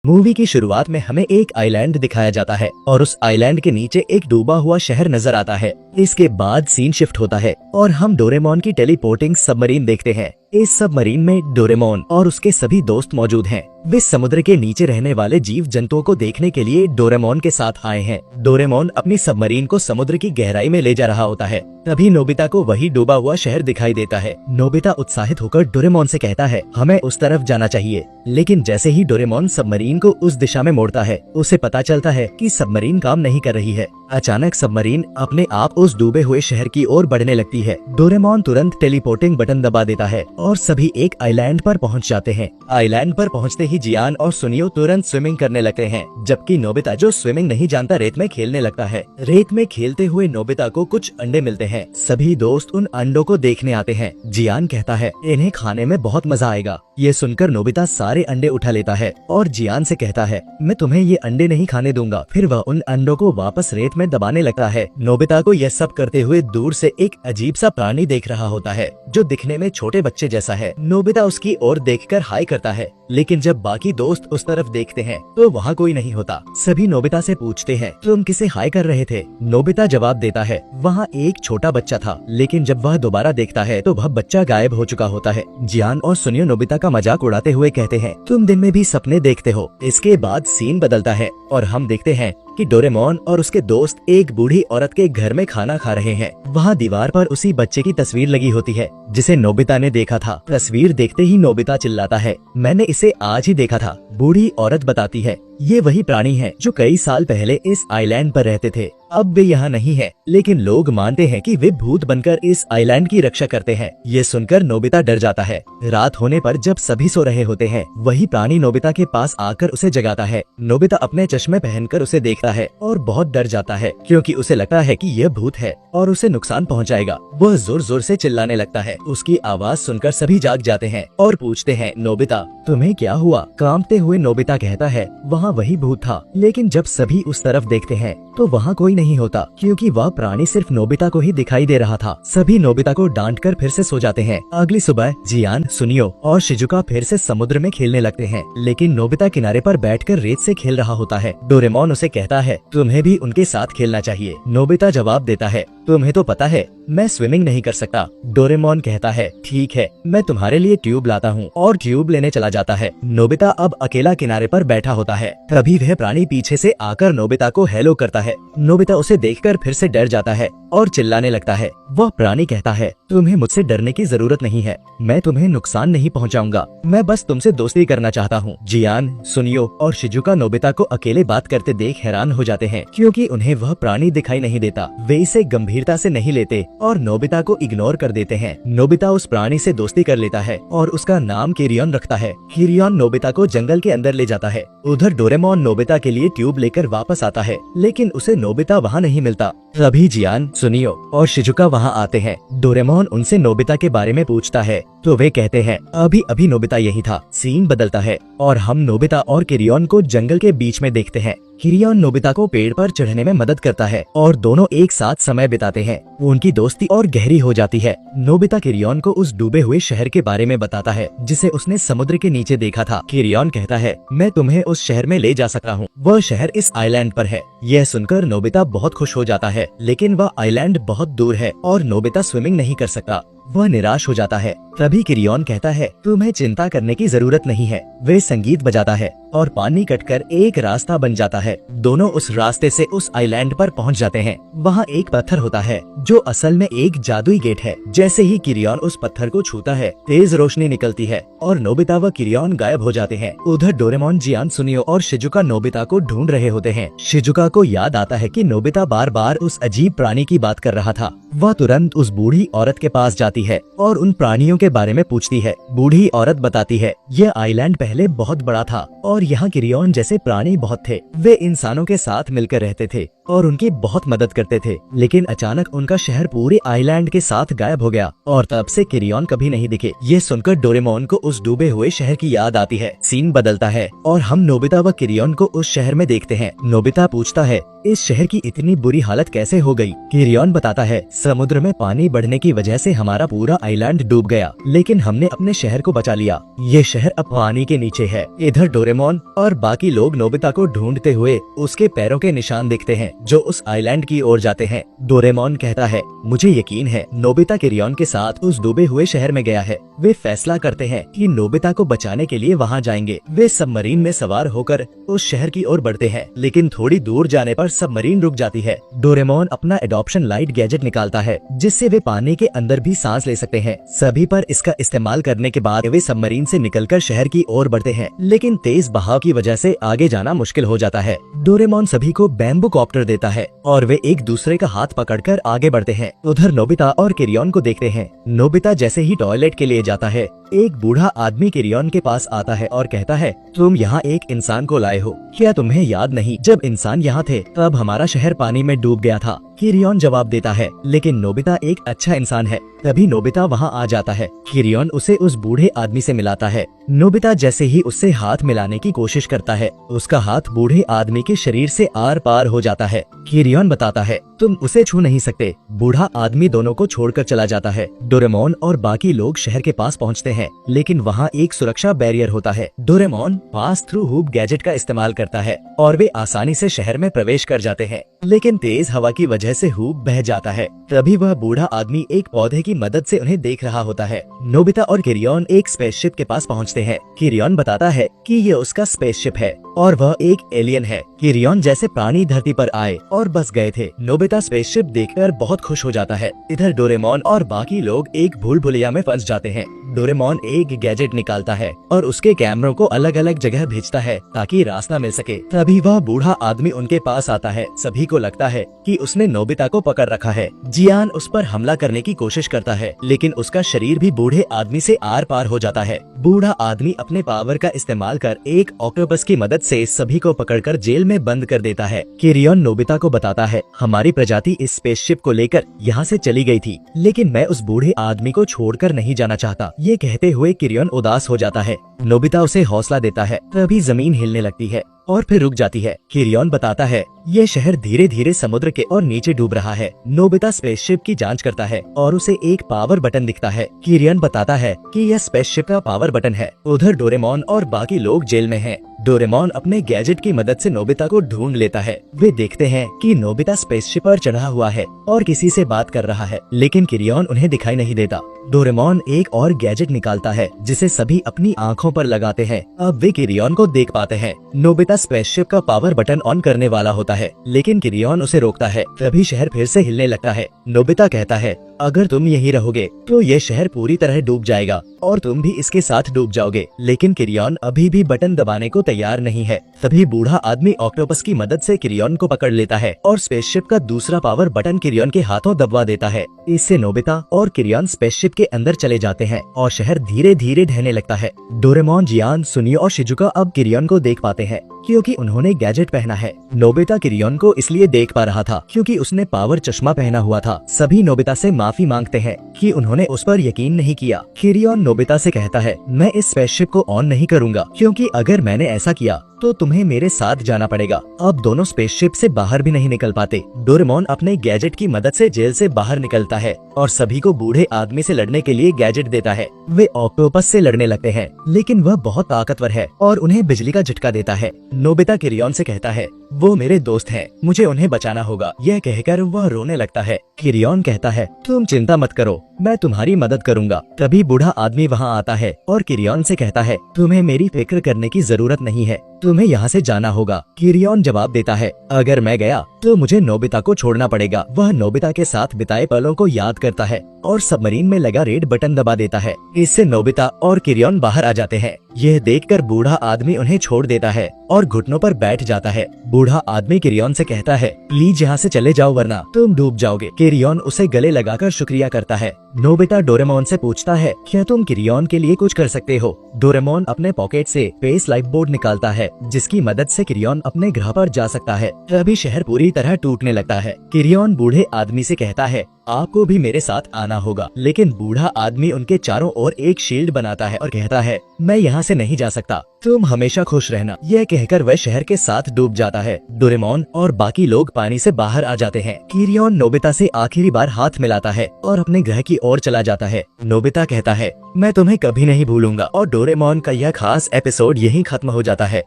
Movie की शुरुआत में हमें एक आइलैंड दिखाया जाता है और उस आइलैंड के नीचे एक डूबा हुआ शहर नजर आता है। इसके बाद सीन शिफ्ट होता है और हम डोरेमोन की टेलीपोर्टिंग सबमरीन देखते हैं। इस सबमरीन में डोरेमोन और उसके सभी दोस्त मौजूद हैं। वे समुद्र के नीचे रहने वाले जीव जंतुओं को देखने के लिए डोरेमोन के साथ आए हैं। डोरेमोन अपनी सबमरीन को समुद्र की गहराई में ले जा रहा होता है। तभी नोबिता को वही डूबा हुआ शहर दिखाई देता है। नोबिता उत्साहित होकर डोरेमोन से कहता है, हमें उस तरफ जाना चाहिए। लेकिन जैसे ही डोरेमोन सबमरीन को उस दिशा में मोड़ता है, उसे पता चलता है कि सबमरीन काम नहीं कर रही है। अचानक सबमरीन अपने आप उस डूबे हुए शहर की ओर बढ़ने लगती है। डोरेमोन तुरंत टेलीपोर्टिंग बटन दबा देता है और सभी एक आइलैंड पर पहुंच जाते हैं। आइलैंड पर पहुंचते ही जियान और सुनियो तुरंत स्विमिंग करने लगते हैं, जबकि नोबिता, जो स्विमिंग नहीं जानता, रेत में खेलने लगता है। रेत में खेलते हुए नोबिता को कुछ अंडे मिलते हैं। सभी दोस्त उन अंडों को देखने आते हैं। जियान कहता है, इन्हें खाने में बहुत मजा आएगा। ये सुनकर नोबिता सारे अंडे उठा लेता है और जियान से कहता है, मैं तुम्हें ये अंडे नहीं खाने दूंगा। फिर वह उन अंडों को वापस रेत में दबाने लगता है। नोबिता को यह सब करते हुए दूर से एक अजीब सा प्राणी देख रहा होता है, जो दिखने में छोटे बच्चे जैसा है। नोबिता उसकी ओर देखकर हाय करता है, लेकिन जब बाकी दोस्त उस तरफ देखते हैं तो वहाँ कोई नहीं होता। सभी नोबिता से पूछते हैं, तुम किसे हाय कर रहे थे? नोबिता जवाब देता है, वहाँ एक छोटा बच्चा था। लेकिन जब वह दोबारा देखता है तो वह बच्चा गायब हो चुका होता है। जियान और सुनियो नोबिता का मजाक उड़ाते हुए कहते हैं, तुम दिन में भी सपने देखते हो। इसके बाद सीन बदलता है और हम देखते हैं कि डोरेमोन और उसके दोस्त एक बूढ़ी औरत के घर में खाना खा रहे हैं। वहाँ दीवार पर उसी बच्चे की तस्वीर लगी होती है जिसे नोबिता ने देखा था। तस्वीर देखते ही नोबिता चिल्लाता है, मैंने इसे आज ही देखा था। बूढ़ी औरत बताती है, ये वही प्राणी है जो कई साल पहले इस आइलैंड पर रहते थे। अब वे यहाँ नहीं है, लेकिन लोग मानते हैं कि वे भूत बनकर इस आइलैंड की रक्षा करते हैं। ये सुनकर नोबिता डर जाता है। रात होने पर जब सभी सो रहे होते हैं, वही प्राणी नोबिता के पास आकर उसे जगाता है। नोबिता अपने चश्मे पहनकर उसे देखता है और बहुत डर जाता है, क्योंकि उसे लगता है कि यह भूत है और उसे नुकसान पहुँचाएगा। वह जोर जोर से चिल्लाने लगता है। उसकी आवाज सुनकर सभी जाग जाते हैं और पूछते हैं, नोबिता तुम्हें क्या हुआ? कांपते हुए नोबिता कहता है, वहाँ वही भूत था। लेकिन जब सभी उस तरफ देखते हैं तो वहाँ कोई नहीं होता, क्योंकि वह प्राणी सिर्फ नोबिता को ही दिखाई दे रहा था। सभी नोबिता को डांटकर फिर से सो जाते हैं। अगली सुबह जियान, सुनियो और शिजुका फिर से समुद्र में खेलने लगते हैं, लेकिन नोबिता किनारे पर बैठकर रेत से खेल रहा होता है। डोरेमोन उसे कहता है, तुम्हें भी उनके साथ खेलना चाहिए। नोबिता जवाब देता है, तुम्हें तो पता है मैं स्विमिंग नहीं कर सकता। डोरेमोन कहता है, ठीक है, मैं तुम्हारे लिए ट्यूब लाता हूँ, और ट्यूब लेने चला जाता है। नोबिता अब अकेला किनारे पर बैठा होता है। तभी वह प्राणी पीछे से आकर नोबिता को हेलो करता है। नोबिता उसे देखकर फिर से डर जाता है और चिल्लाने लगता है। वह प्राणी कहता है, तुम्हें मुझसे डरने की जरूरत नहीं है, मैं तुम्हें नुकसान नहीं पहुंचाऊंगा, मैं बस तुमसे दोस्ती करना चाहता हूँ। जियान, सुनियो और शिजुका नोबिता को अकेले बात करते देख हैरान हो जाते हैं, क्योंकि उन्हें वह प्राणी दिखाई नहीं देता। वे इसे गंभीरता से नहीं लेते और नोबिता को इग्नोर कर देते हैं। नोबिता उस प्राणी से दोस्ती कर लेता है और उसका नाम किरियन रखता है। किरियन नोबिता को जंगल के अंदर ले जाता है। उधर डोरेमोन नोबिता के लिए ट्यूब लेकर वापस आता है, लेकिन उसे नोबिता वहाँ नहीं मिलता। तभी जियान, सुनियो और शिजुका वहाँ आते हैं। डोरेमोन उनसे नोबिता के बारे में पूछता है तो वे कहते हैं, अभी अभी नोबिता यही था। सीन बदलता है और हम नोबिता और किरियन को जंगल के बीच में देखते हैं। किरियन नोबिता को पेड़ पर चढ़ने में मदद करता है और दोनों एक साथ समय बिताते हैं। उनकी दोस्ती और गहरी हो जाती है। नोबिता किरियन को उस डूबे हुए शहर के बारे में बताता है जिसे उसने समुद्र के नीचे देखा था। किरियन कहता है, मैं तुम्हें उस शहर में ले जा सकता हूँ, वह शहर इस आइलैंड पर है। यह सुनकर नोबिता बहुत खुश हो जाता है, लेकिन वह आइलैंड बहुत दूर है और नोबिता स्विमिंग नहीं कर सकता। वह निराश हो जाता है। तभी किरियन कहता है, तुम्हें चिंता करने की जरूरत नहीं है। वे संगीत बजाता है और पानी कटकर एक रास्ता बन जाता है। दोनों उस रास्ते से उस आइलैंड पर पहुंच जाते हैं। वहाँ एक पत्थर होता है जो असल में एक जादुई गेट है। जैसे ही किरियन उस पत्थर को छूता है, तेज रोशनी निकलती है और नोबिता व किरियन गायब हो जाते हैं। उधर डोरेमोन, जियान, सुनियो और शिजुका नोबिता को ढूंढ रहे होते हैं। शिजुका को याद आता है कि नोबिता बार बार उस अजीब प्राणी की बात कर रहा था। वह तुरंत उस बूढ़ी औरत के पास जाती है और उन प्राणियों के बारे में पूछती है। बूढ़ी औरत बताती है, यह आइलैंड पहले बहुत बड़ा था और यहाँ किरियन जैसे प्राणी बहुत थे। वे इंसानों के साथ मिलकर रहते थे और उनकी बहुत मदद करते थे। लेकिन अचानक उनका शहर पूरे आइलैंड के साथ गायब हो गया और तब से किरियन कभी नहीं दिखे। ये सुनकर डोरेमोन को उस डूबे हुए शहर की याद आती है। सीन बदलता है और हम नोबिता व किरियन को उस शहर में देखते हैं। नोबिता पूछता है, इस शहर की इतनी बुरी हालत कैसे हो गई? किरियन बताता है, समुद्र में पानी बढ़ने की वजह से हमारा पूरा आइलैंड डूब गया, लेकिन हमने अपने शहर को बचा लिया। ये शहर अब पानी के नीचे है। इधर डोरेमोन और बाकी लोग नोबिता को ढूंढते हुए उसके पैरों के निशान दिखते हैं जो उस आइलैंड की ओर जाते हैं। डोरेमोन कहता है, मुझे यकीन है नोबिता किरियन के साथ उस डूबे हुए शहर में गया है। वे फैसला करते हैं कि नोबिता को बचाने के लिए वहाँ जाएंगे। वे सबमरीन में सवार होकर उस शहर की ओर बढ़ते हैं, लेकिन थोड़ी दूर जाने पर सबमरीन रुक जाती है। डोरेमोन अपना एडॉप्शन लाइट गैजेट निकालता है जिससे वे पानी के अंदर भी सांस ले सकते हैं। सभी पर इसका इस्तेमाल करने के बाद वे सबमरीन से निकलकर शहर की ओर बढ़ते हैं, लेकिन तेज बहाव की वजह से आगे जाना मुश्किल हो जाता है। डोरेमोन सभी को बैम्बू कॉप्टर देता है और वे एक दूसरे का हाथ पकड़कर आगे बढ़ते हैं। उधर नोबिता और किरियन को देखते हैं। नोबिता जैसे ही टॉयलेट के लिए जाता है, एक बूढ़ा आदमी किरियन के पास आता है और कहता है, तुम यहाँ एक इंसान को लाए हो, क्या तुम्हें याद नहीं जब इंसान यहाँ थे तब हमारा शहर पानी में डूब गया था? किरियन जवाब देता है, लेकिन नोबिता एक अच्छा इंसान है। तभी नोबिता वहाँ आ जाता है। किरियन उसे उस बूढ़े आदमी से मिलाता है। नोबिता जैसे ही उससे हाथ मिलाने की कोशिश करता है, उसका हाथ बूढ़े आदमी के शरीर से आर पार हो जाता है। किरियन बताता है, तुम उसे छू नहीं सकते। बूढ़ा आदमी दोनों को छोड़कर चला जाता है। डोरेमोन और बाकी लोग शहर के पास पहुँचते हैं, लेकिन वहाँ एक सुरक्षा बैरियर होता है। Doraemon pass through hoop gadget का इस्तेमाल करता है और वे आसानी से शहर में प्रवेश कर जाते हैं, लेकिन तेज हवा की वजह से हुप बह जाता है। तभी वह बूढ़ा आदमी एक पौधे की मदद से उन्हें देख रहा होता है। नोबिता और किरियन एक स्पेसशिप के पास पहुंचते हैं। किरियन बताता है कि ये उसका स्पेसशिप है और वह एक एलियन है। किरियन जैसे प्राणी धरती पर आए और बस गए थे। नोबिता स्पेसशिप देखकर बहुत खुश हो जाता है। इधर डोरेमोन और बाकी लोग एक भूल भुलैया में फंस जाते हैं। डोरेमोन एक गैजेट निकालता है और उसके कैमरों को अलग अलग जगह भेजता है ताकि रास्ता मिल सके। तभी वह बूढ़ा आदमी उनके पास आता है। सभी को लगता है कि उसने नोबिता को पकड़ रखा है। जियान उस पर हमला करने की कोशिश करता है, लेकिन उसका शरीर भी बूढ़े आदमी से आर पार हो जाता है। बूढ़ा आदमी अपने पावर का इस्तेमाल कर एक ऑक्टोपस की मदद से सभी को पकड़कर जेल में बंद कर देता है। किरियन नोबिता को बताता है, हमारी प्रजाति इस स्पेसशिप को लेकर यहाँ से चली गई थी, लेकिन मैं उस बूढ़े आदमी को छोड़कर नहीं जाना चाहता। ये कहते हुए किरियन उदास हो जाता है। नोबिता उसे हौसला देता है। तभी जमीन हिलने लगती है और फिर रुक जाती है। किरियन बताता है, ये शहर धीरे धीरे समुद्र के और नीचे डूब रहा है। नोबिता स्पेसशिप की जांच करता है और उसे एक पावर बटन दिखता है। किरियन बताता है कि यह स्पेसशिप का पावर बटन है। उधर डोरेमोन और बाकी लोग जेल में हैं। डोरेमोन अपने गैजेट की मदद से नोबिता को ढूंढ लेता है। वे देखते हैं कि नोबिता स्पेसशिप पर चढ़ा हुआ है और किसी से बात कर रहा है, लेकिन किरियन उन्हें दिखाई नहीं देता। डोरेमोन एक और गैजेट निकालता है जिसे सभी अपनी आँखों पर लगाते हैं। अब वे किरियन को देख पाते हैं। नोबिता स्पेसशिप का पावर बटन ऑन करने वाला होता है, लेकिन किरियन उसे रोकता है। तभी शहर फिर से हिलने लगता है। नोबिता कहता है, अगर तुम यहीं रहोगे तो ये शहर पूरी तरह डूब जाएगा और तुम भी इसके साथ डूब जाओगे। लेकिन किरियन अभी भी बटन दबाने को तैयार नहीं है। तभी बूढ़ा आदमी ऑक्टोपस की मदद से किरियन को पकड़ लेता है और स्पेसशिप का दूसरा पावर बटन किरियन के हाथों दबवा देता है। इससे नोबिता और किरियन स्पेसशिप के अंदर चले जाते हैं और शहर धीरे धीरे ढहने लगता है। डोरेमोन, जियान, सुनियो और शिजुका अब किरियन को देख पाते हैं क्योंकि उन्होंने गैजेट पहना है। नोबिता किरियन को इसलिए देख पा रहा था क्योंकि उसने पावर चश्मा पहना हुआ था। सभी नोबिता से माफी मांगते हैं कि उन्होंने उस पर यकीन नहीं किया। किरियन नोबिता से कहता है, मैं इस स्पेसशिप को ऑन नहीं करूंगा क्योंकि अगर मैंने ऐसा किया तो तुम्हें मेरे साथ जाना पड़ेगा। अब दोनों स्पेसशिप से बाहर भी नहीं निकल पाते। डोरेमोन अपने गैजेट की मदद से जेल से बाहर निकलता है और सभी को बूढ़े आदमी से लड़ने के लिए गैजेट देता है। वे ऑक्टोपस से लड़ने लगते हैं, लेकिन वह बहुत ताकतवर है और उन्हें बिजली का झटका देता है। नोबिता किरियन से कहता है, वो मेरे दोस्त हैं, मुझे उन्हें बचाना होगा। यह कहकर वह रोने लगता है। किरियन कहता है, तुम चिंता मत करो, मैं तुम्हारी मदद करूंगा। तभी बूढ़ा आदमी वहाँ आता है और किरियन से कहता है, तुम्हें मेरी फिक्र करने की जरूरत नहीं है, तुम्हें यहाँ से जाना होगा। किरियन जवाब देता है, अगर मैं गया तो मुझे नोबिता को छोड़ना पड़ेगा। वह नोबिता के साथ बिताए पलों को याद करता है और सबमरीन में लगा रेड बटन दबा देता है। इससे नोबिता और किरियन बाहर आ जाते हैं। यह देखकर बूढ़ा आदमी उन्हें छोड़ देता है और घुटनों पर बैठ जाता है। बूढ़ा आदमी किरियन से कहता है, प्लीज यहाँ से चले जाओ वरना तुम डूब जाओगे। किरियन उसे गले लगाकर शुक्रिया करता है। नोबिता डोरेमोन से पूछता है, क्या तुम किरियन के लिए कुछ कर सकते हो? डोरेमोन अपने पॉकेट से स्पेस लाइफ बोर्ड निकालता है, जिसकी मदद से किरियन अपने ग्रह पर जा सकता है। अभी शहर पूरी तरह टूटने लगता है। किरियन बूढ़े आदमी से कहता है, आपको भी मेरे साथ आना होगा। लेकिन बूढ़ा आदमी उनके चारों ओर एक शील्ड बनाता है और कहता है, मैं यहाँ से नहीं जा सकता, तुम हमेशा खुश रहना। यह कहकर वह शहर के साथ डूब जाता है। डोरेमोन और बाकी लोग पानी से बाहर आ जाते हैं। किरियन नोबिता से आखिरी बार हाथ मिलाता है और अपने ग्रह की ओर चला जाता है। नोबिता कहता है, मैं तुम्हें कभी नहीं भूलूंगा। और डोरेमोन का यह खास एपिसोड यहीं खत्म हो जाता है।